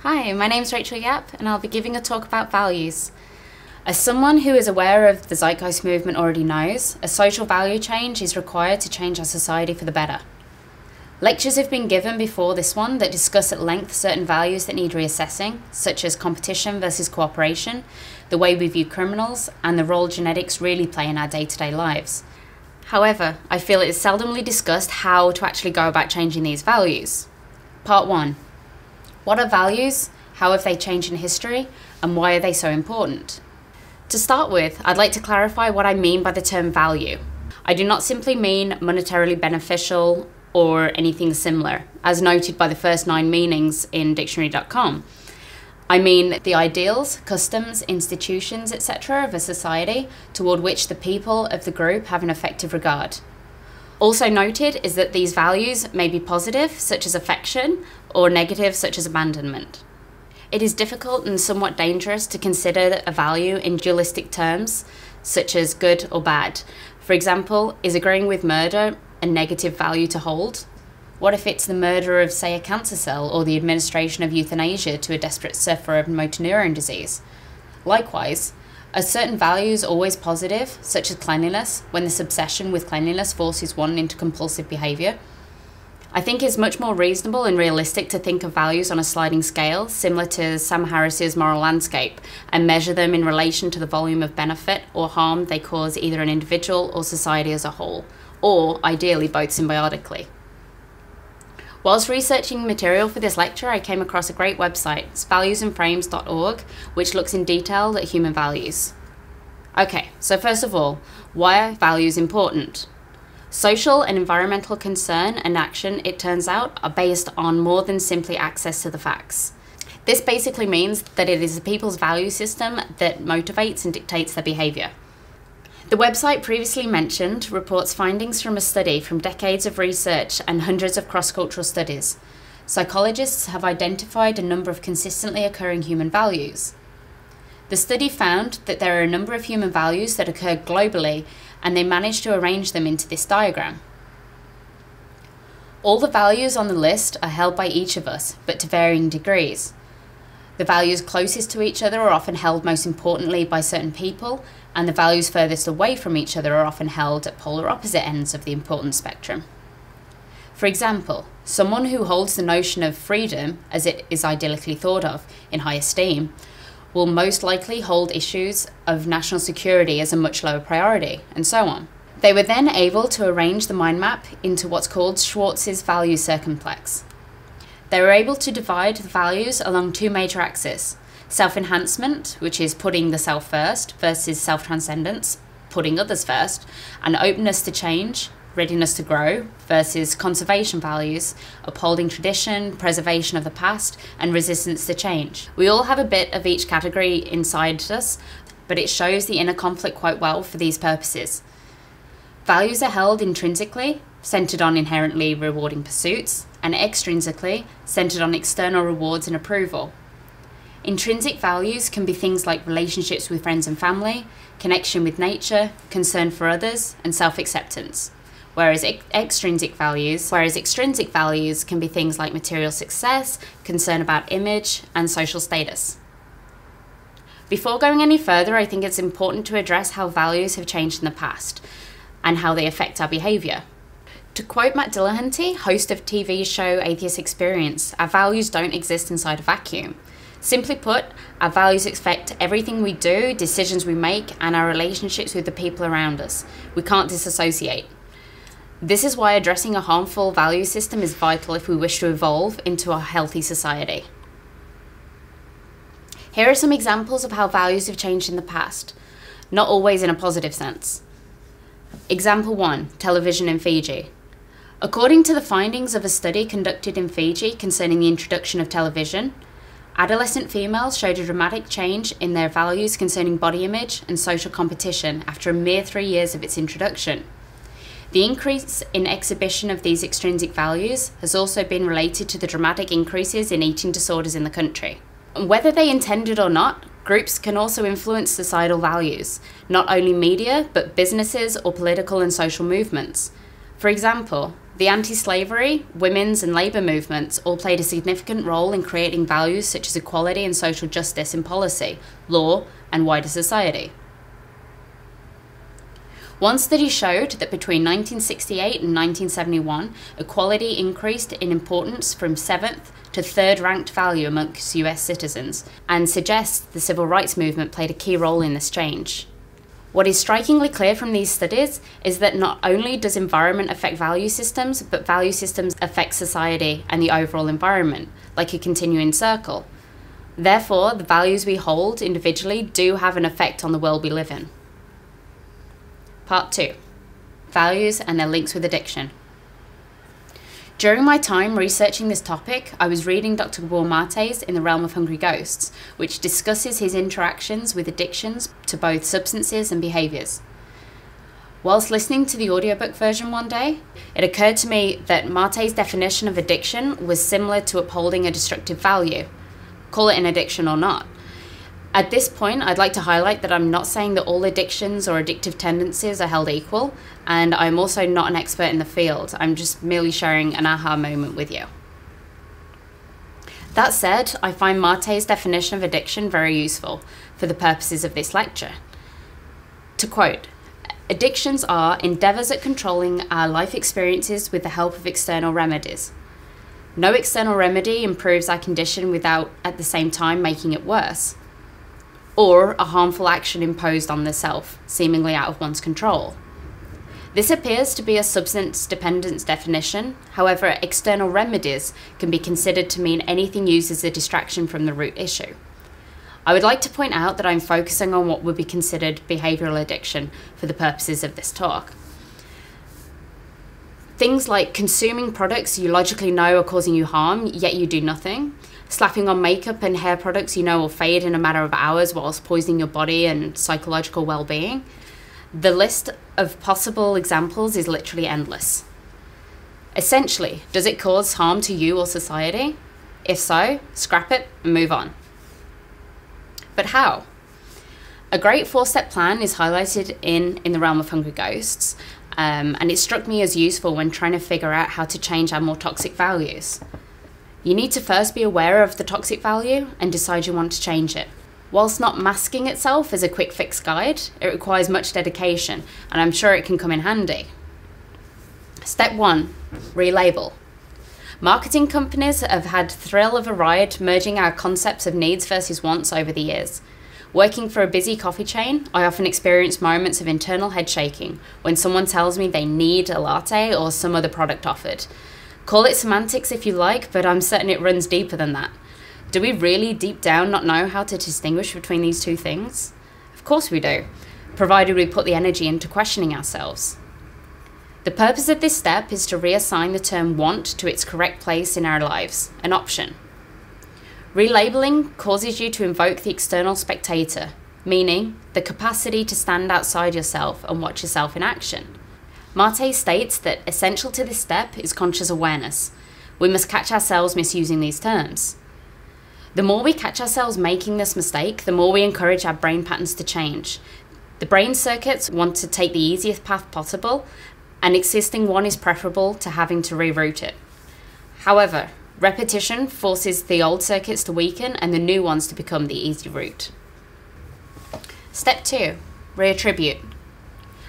Hi, my name's Rachel Yapp, and I'll be giving a talk about values. As someone who is aware of the Zeitgeist movement already knows, a social value change is required to change our society for the better. Lectures have been given before this one that discuss at length certain values that need reassessing, such as competition versus cooperation, the way we view criminals, and the role genetics really play in our day-to-day lives. However, I feel it is seldomly discussed how to actually go about changing these values. Part 1. What are values? How have they changed in history? And why are they so important? To start with, I'd like to clarify what I mean by the term value. I do not simply mean monetarily beneficial or anything similar, as noted by the first 9 meanings in dictionary.com. I mean the ideals, customs, institutions, etc. of a society toward which the people of the group have an effective regard. Also noted is that these values may be positive, such as affection, or negative, such as abandonment. It is difficult and somewhat dangerous to consider a value in dualistic terms, such as good or bad. For example, is agreeing with murder a negative value to hold? What if it's the murder of, say, a cancer cell, or the administration of euthanasia to a desperate sufferer of motor neurone disease? Likewise, are certain values always positive, such as cleanliness, when this obsession with cleanliness forces one into compulsive behaviour? I think it's much more reasonable and realistic to think of values on a sliding scale, similar to Sam Harris's moral landscape, and measure them in relation to the volume of benefit or harm they cause either an individual or society as a whole, or ideally both symbiotically. Whilst researching material for this lecture, I came across a great website, it's valuesandframes.org, which looks in detail at human values. Okay, so first of all, why are values important? Social and environmental concern and action, it turns out, are based on more than simply access to the facts. This basically means that it is the people's value system that motivates and dictates their behaviour. The website previously mentioned reports findings from a study from decades of research and hundreds of cross-cultural studies. Psychologists have identified a number of consistently occurring human values. The study found that there are a number of human values that occur globally, and they managed to arrange them into this diagram. All the values on the list are held by each of us, but to varying degrees. The values closest to each other are often held most importantly by certain people, and the values furthest away from each other are often held at polar opposite ends of the importance spectrum. For example, someone who holds the notion of freedom, as it is idyllically thought of, in high esteem, will most likely hold issues of national security as a much lower priority, and so on. They were then able to arrange the mind map into what's called Schwarz's value circumplex. They were able to divide the values along 2 major axes: self-enhancement, which is putting the self first, versus self-transcendence, putting others first, and openness to change, readiness to grow, versus conservation values, upholding tradition, preservation of the past, and resistance to change. We all have a bit of each category inside us, but it shows the inner conflict quite well for these purposes. Values are held intrinsically, centred on inherently rewarding pursuits, and extrinsically, centred on external rewards and approval. Intrinsic values can be things like relationships with friends and family, connection with nature, concern for others, and self-acceptance. Whereas extrinsic values can be things like material success, concern about image, and social status. Before going any further, I think it's important to address how values have changed in the past, and how they affect our behaviour. To quote Matt Dillahunty, host of TV show Atheist Experience, our values don't exist inside a vacuum. Simply put, our values affect everything we do, decisions we make, and our relationships with the people around us. We can't disassociate. This is why addressing a harmful value system is vital if we wish to evolve into a healthy society. Here are some examples of how values have changed in the past, not always in a positive sense. Example 1, television in Fiji. According to the findings of a study conducted in Fiji concerning the introduction of television, adolescent females showed a dramatic change in their values concerning body image and social competition after a mere 3 years of its introduction. The increase in exhibition of these extrinsic values has also been related to the dramatic increases in eating disorders in the country. Whether they intended or not, groups can also influence societal values, not only media, but businesses or political and social movements. For example, The anti-slavery, women's and labour movements all played a significant role in creating values such as equality and social justice in policy, law, and wider society. One study showed that between 1968 and 1971, equality increased in importance from 7th to 3rd ranked value amongst US citizens, and suggests the civil rights movement played a key role in this change. What is strikingly clear from these studies is that not only does environment affect value systems, but value systems affect society and the overall environment, like a continuing circle. Therefore, the values we hold individually do have an effect on the world we live in. Part 2. Values and their links with addiction. During my time researching this topic, I was reading Dr. Gabor Mate's In the Realm of Hungry Ghosts, which discusses his interactions with addictions to both substances and behaviours. Whilst listening to the audiobook version one day, it occurred to me that Mate's definition of addiction was similar to upholding a destructive value, call it an addiction or not. At this point, I'd like to highlight that I'm not saying that all addictions or addictive tendencies are held equal, and I'm also not an expert in the field. I'm just merely sharing an aha moment with you. That said, I find Mate's definition of addiction very useful for the purposes of this lecture. To quote, "Addictions are endeavours at controlling our life experiences with the help of external remedies. No external remedy improves our condition without, at the same time, making it worse, or a harmful action imposed on the self, seemingly out of one's control. This appears to be a substance dependence definition. However, external remedies can be considered to mean anything used as a distraction from the root issue. I would like to point out that I'm focusing on what would be considered behavioural addiction for the purposes of this talk. Things like consuming products you logically know are causing you harm, yet you do nothing. Slapping on makeup and hair products you know will fade in a matter of hours whilst poisoning your body and psychological well-being. The list of possible examples is literally endless. Essentially, does it cause harm to you or society? If so, scrap it and move on. But how? A great 4-step plan is highlighted in the Realm of Hungry Ghosts, and it struck me as useful when trying to figure out how to change our more toxic values. You need to first be aware of the toxic value and decide you want to change it. Whilst not masking itself as a quick fix guide, it requires much dedication, and I'm sure it can come in handy. Step 1, relabel. Marketing companies have had the thrill of a ride merging our concepts of needs versus wants over the years. Working for a busy coffee chain, I often experience moments of internal head shaking when someone tells me they need a latte or some other product offered. Call it semantics if you like, but I'm certain it runs deeper than that. Do we really deep down not know how to distinguish between these two things? Of course we do, provided we put the energy into questioning ourselves. The purpose of this step is to reassign the term want to its correct place in our lives, an option. Relabeling causes you to invoke the external spectator, meaning the capacity to stand outside yourself and watch yourself in action. Mate states that essential to this step is conscious awareness. We must catch ourselves misusing these terms. The more we catch ourselves making this mistake, the more we encourage our brain patterns to change. The brain circuits want to take the easiest path possible, and existing one is preferable to having to reroute it. However, repetition forces the old circuits to weaken and the new ones to become the easy route. Step 2, reattribute.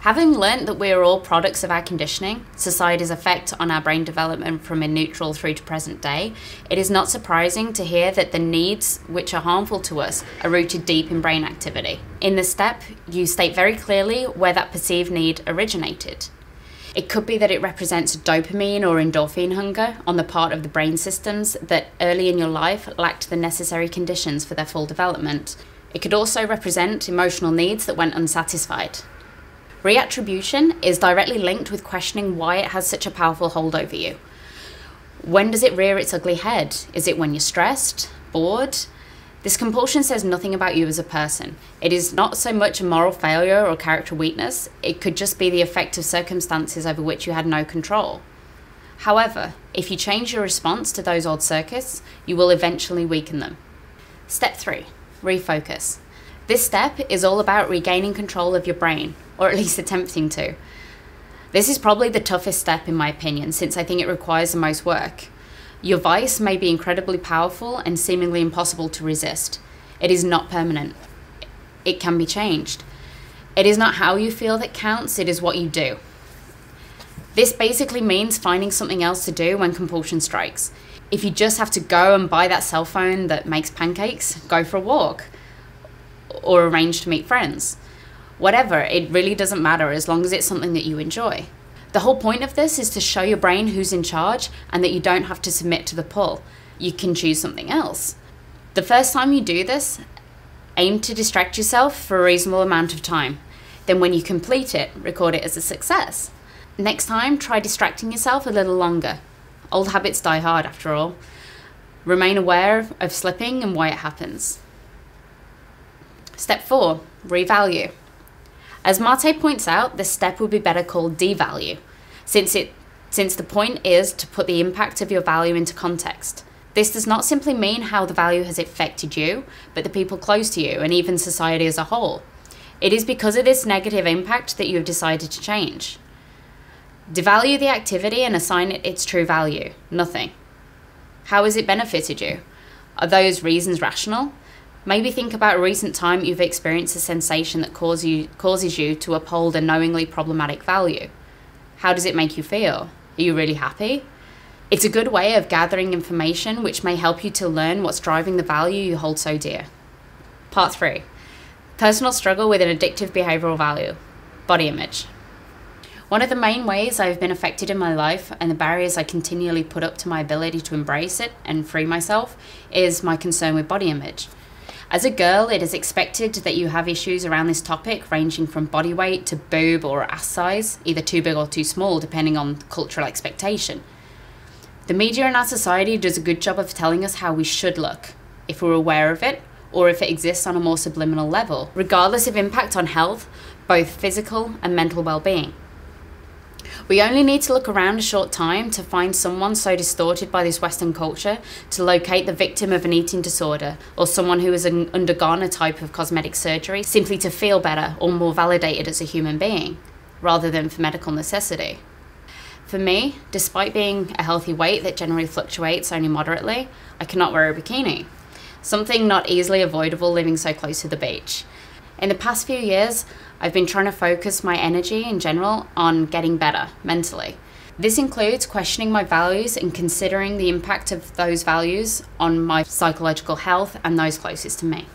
Having learnt that we are all products of our conditioning, society's effect on our brain development from a neutral through to present day, it is not surprising to hear that the needs which are harmful to us are rooted deep in brain activity. In this step, you state very clearly where that perceived need originated. It could be that it represents dopamine or endorphin hunger on the part of the brain systems that early in your life lacked the necessary conditions for their full development. It could also represent emotional needs that went unsatisfied. Reattribution is directly linked with questioning why it has such a powerful hold over you. When does it rear its ugly head? Is it when you're stressed, bored? This compulsion says nothing about you as a person. It is not so much a moral failure or character weakness, it could just be the effect of circumstances over which you had no control. However, if you change your response to those old circuits, you will eventually weaken them. Step 3, refocus. This step is all about regaining control of your brain, or at least attempting to. This is probably the toughest step in my opinion, since I think it requires the most work. Your vice may be incredibly powerful and seemingly impossible to resist. It is not permanent. It can be changed. It is not how you feel that counts, it is what you do. This basically means finding something else to do when compulsion strikes. If you just have to go and buy that cell phone that makes pancakes, go for a walk or arrange to meet friends. Whatever, it really doesn't matter as long as it's something that you enjoy. The whole point of this is to show your brain who's in charge and that you don't have to submit to the pull. You can choose something else. The first time you do this, aim to distract yourself for a reasonable amount of time. Then when you complete it, record it as a success. Next time, try distracting yourself a little longer. Old habits die hard after all. Remain aware of slipping and why it happens. Step 4, revalue. As Mate points out, this step would be better called devalue, since the point is to put the impact of your value into context. This does not simply mean how the value has affected you, but the people close to you and even society as a whole. It is because of this negative impact that you have decided to change. Devalue the activity and assign it its true value, nothing. How has it benefited you? Are those reasons rational? Maybe think about a recent time you've experienced a sensation that causes you to uphold a knowingly problematic value. How does it make you feel? Are you really happy? It's a good way of gathering information which may help you to learn what's driving the value you hold so dear. Part 3. Personal struggle with an addictive behavioural value. Body image. One of the main ways I've been affected in my life and the barriers I continually put up to my ability to embrace it and free myself is my concern with body image. As a girl, it is expected that you have issues around this topic, ranging from body weight to boob or ass size, either too big or too small, depending on cultural expectation. The media in our society does a good job of telling us how we should look, if we're aware of it, or if it exists on a more subliminal level, regardless of impact on health, both physical and mental well-being. We only need to look around a short time to find someone so distorted by this Western culture to locate the victim of an eating disorder or someone who has undergone a type of cosmetic surgery simply to feel better or more validated as a human being, rather than for medical necessity. For me, despite being a healthy weight that generally fluctuates only moderately, I cannot wear a bikini, something not easily avoidable living so close to the beach. In the past few years, I've been trying to focus my energy in general on getting better mentally. This includes questioning my values and considering the impact of those values on my psychological health and those closest to me.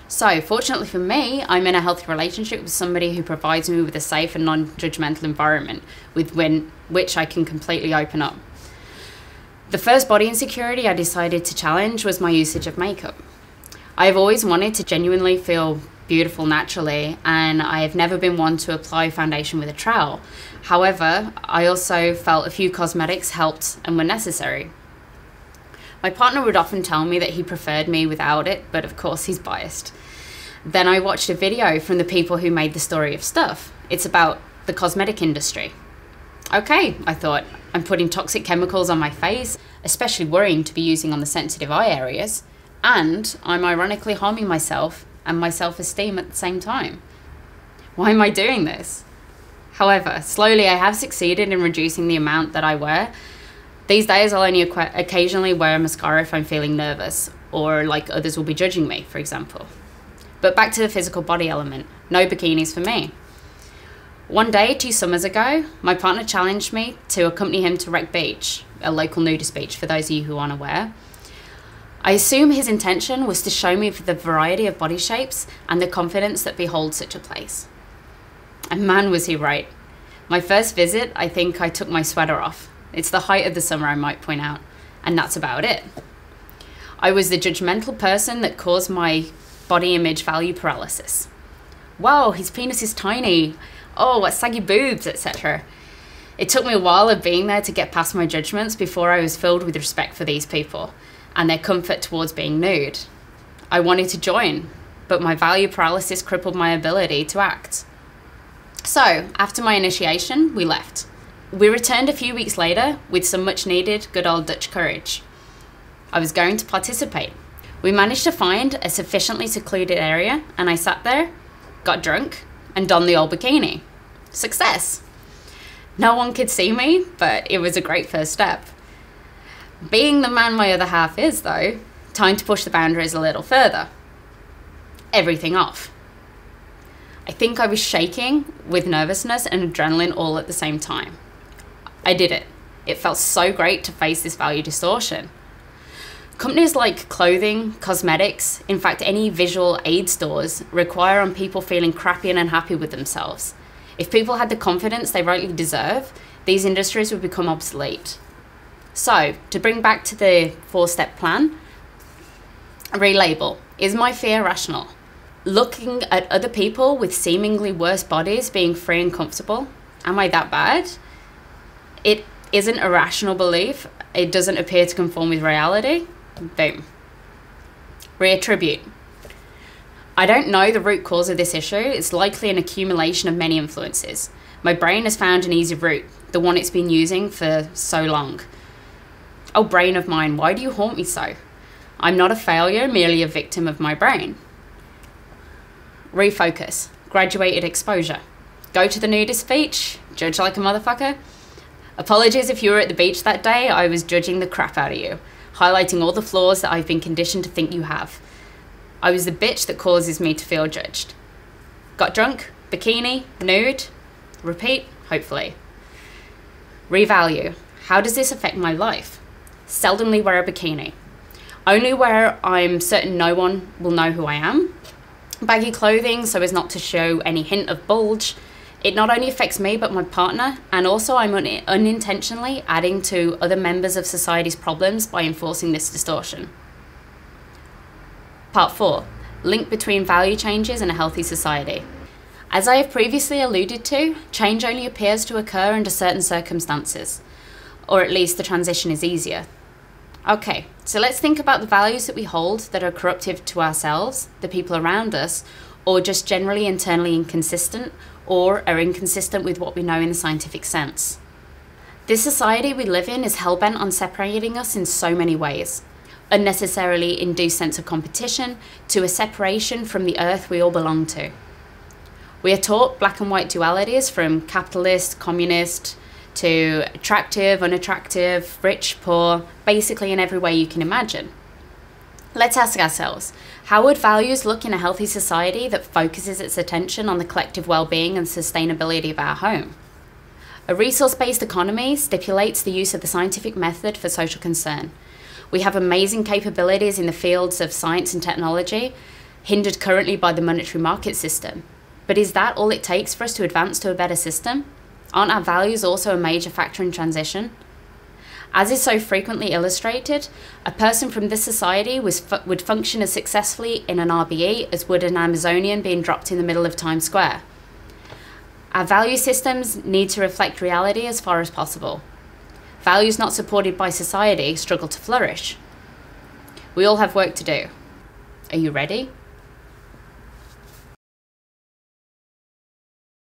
So, fortunately for me, I'm in a healthy relationship with somebody who provides me with a safe and non-judgmental environment with which I can completely open up. The first body insecurity I decided to challenge was my usage of makeup. I've always wanted to genuinely feel beautiful naturally, and I have never been one to apply foundation with a trowel. However, I also felt a few cosmetics helped and were necessary. My partner would often tell me that he preferred me without it, but of course he's biased. Then I watched a video from the people who made the story of stuff. It's about the cosmetic industry. Okay, I thought, I'm putting toxic chemicals on my face, especially worrying to be using on the sensitive eye areas, and I'm ironically harming myself and my self-esteem at the same time. Why am I doing this? However, slowly I have succeeded in reducing the amount that I wear. These days I'll only occasionally wear mascara if I'm feeling nervous, or like others will be judging me, for example. But back to the physical body element, no bikinis for me. One day, 2 summers ago, my partner challenged me to accompany him to Wreck Beach, a local nudist beach for those of you who aren't aware. I assume his intention was to show me the variety of body shapes and the confidence that beholds such a place. And man, was he right. My first visit, I think I took my sweater off. It's the height of the summer, I might point out, and that's about it. I was the judgmental person that caused my body image value paralysis. Wow, his penis is tiny. Oh, what saggy boobs, etc. It took me a while of being there to get past my judgments before I was filled with respect for these people and their comfort towards being nude. I wanted to join, but my value paralysis crippled my ability to act. So, after my initiation, we left. We returned a few weeks later with some much needed good old Dutch courage. I was going to participate. We managed to find a sufficiently secluded area and I sat there, got drunk, and donned the old bikini. Success! No one could see me, but it was a great first step. Being the man my other half is, though, time to push the boundaries a little further. Everything off. I think I was shaking with nervousness and adrenaline all at the same time. I did it. It felt so great to face this value distortion. Companies like clothing, cosmetics, in fact any visual aid stores, require on people feeling crappy and unhappy with themselves. If people had the confidence they rightly deserve, these industries would become obsolete. So, to bring back to the 4-step plan, relabel. Is my fear rational? Looking at other people with seemingly worse bodies being free and comfortable, am I that bad? It isn't a rational belief. It doesn't appear to conform with reality. Boom. Reattribute. I don't know the root cause of this issue. It's likely an accumulation of many influences. My brain has found an easy route, the one it's been using for so long. Oh, brain of mine, why do you haunt me so? I'm not a failure, merely a victim of my brain. Refocus. Graduated exposure. Go to the nudist beach, judge like a motherfucker. Apologies if you were at the beach that day. I was judging the crap out of you, highlighting all the flaws that I've been conditioned to think you have. I was the bitch that causes me to feel judged. Got drunk, bikini, nude, repeat, hopefully. Revalue. How does this affect my life? Seldomly wear a bikini. Only where I'm certain no one will know who I am. Baggy clothing so as not to show any hint of bulge. It not only affects me but my partner, and also I'm unintentionally adding to other members of society's problems by enforcing this distortion. Part 4. Link between value changes and a healthy society. As I have previously alluded to, change only appears to occur under certain circumstances, or at least the transition is easier. Okay, so let's think about the values that we hold that are corruptive to ourselves, the people around us, or just generally internally inconsistent, or are inconsistent with what we know in the scientific sense. This society we live in is hell-bent on separating us in so many ways. Unnecessarily induced sense of competition, to a separation from the earth we all belong to. We are taught black and white dualities from capitalist, communist, to attractive, unattractive, rich, poor, basically in every way you can imagine. Let's ask ourselves, how would values look in a healthy society that focuses its attention on the collective well-being and sustainability of our home? A resource-based economy stipulates the use of the scientific method for social concern. We have amazing capabilities in the fields of science and technology, hindered currently by the monetary market system. But is that all it takes for us to advance to a better system? Aren't our values also a major factor in transition? As is so frequently illustrated, a person from this society would function as successfully in an RBE as would an Amazonian being dropped in the middle of Times Square. Our value systems need to reflect reality as far as possible. Values not supported by society struggle to flourish. We all have work to do. Are you ready?